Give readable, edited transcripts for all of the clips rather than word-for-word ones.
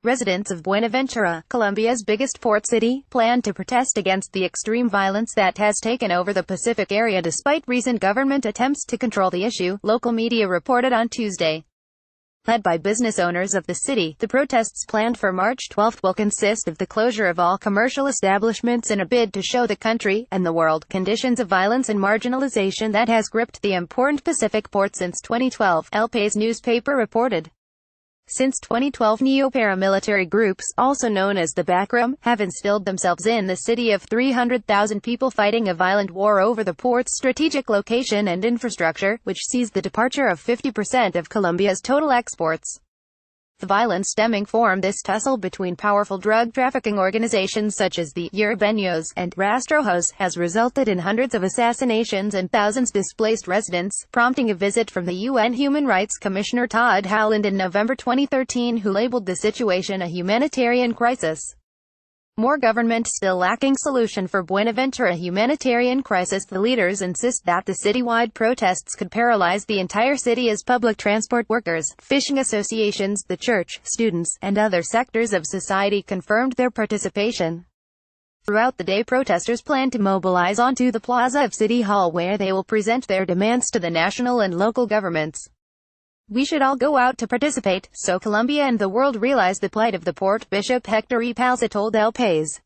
Residents of Buenaventura, Colombia's biggest port city, plan to protest against the extreme violence that has taken over the Pacific area despite recent government attempts to control the issue, local media reported on Tuesday. Led by business owners of the city, the protests planned for March 12 will consist of the closure of all commercial establishments in a bid to show the country, and the world, conditions of violence and marginalization that has gripped the important Pacific port since 2012, El País newspaper reported. Since 2012, neo-paramilitary groups, also known as the Backroom, have instilled themselves in the city of 300,000 people fighting a violent war over the port's strategic location and infrastructure, which sees the departure of 50% of Colombia's total exports. The violence stemming from this tussle between powerful drug trafficking organizations such as the Urbanos and Rastrojos has resulted in hundreds of assassinations and thousands displaced residents, prompting a visit from the UN Human Rights Commissioner Todd Howland in November 2013, who labeled the situation a humanitarian crisis. More government still lacking solution for Buenaventura humanitarian crisis. The leaders insist that the citywide protests could paralyze the entire city as public transport workers, fishing associations, the church, students, and other sectors of society confirmed their participation. Throughout the day, protesters plan to mobilize onto the plaza of City Hall, where they will present their demands to the national and local governments. "We should all go out to participate, so Colombia and the world realize the plight of the port," Bishop Hector E. Palza told El País.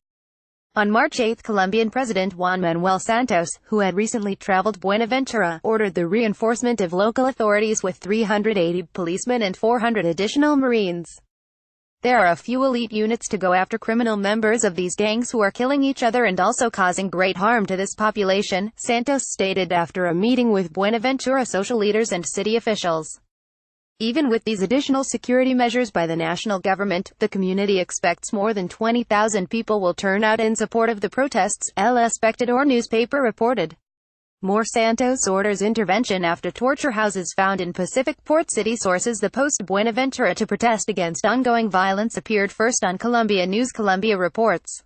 On March 8, Colombian President Juan Manuel Santos, who had recently traveled Buenaventura, ordered the reinforcement of local authorities with 380 policemen and 400 additional Marines. "There are a few elite units to go after criminal members of these gangs who are killing each other and also causing great harm to this population," Santos stated after a meeting with Buenaventura social leaders and city officials. Even with these additional security measures by the national government, the community expects more than 20,000 people will turn out in support of the protests, El Espectador newspaper reported. More Santos orders intervention after torture houses found in Pacific Port City. Sources: The Post. Buenaventura to protest against ongoing violence appeared first on Colombia News. Colombia reports.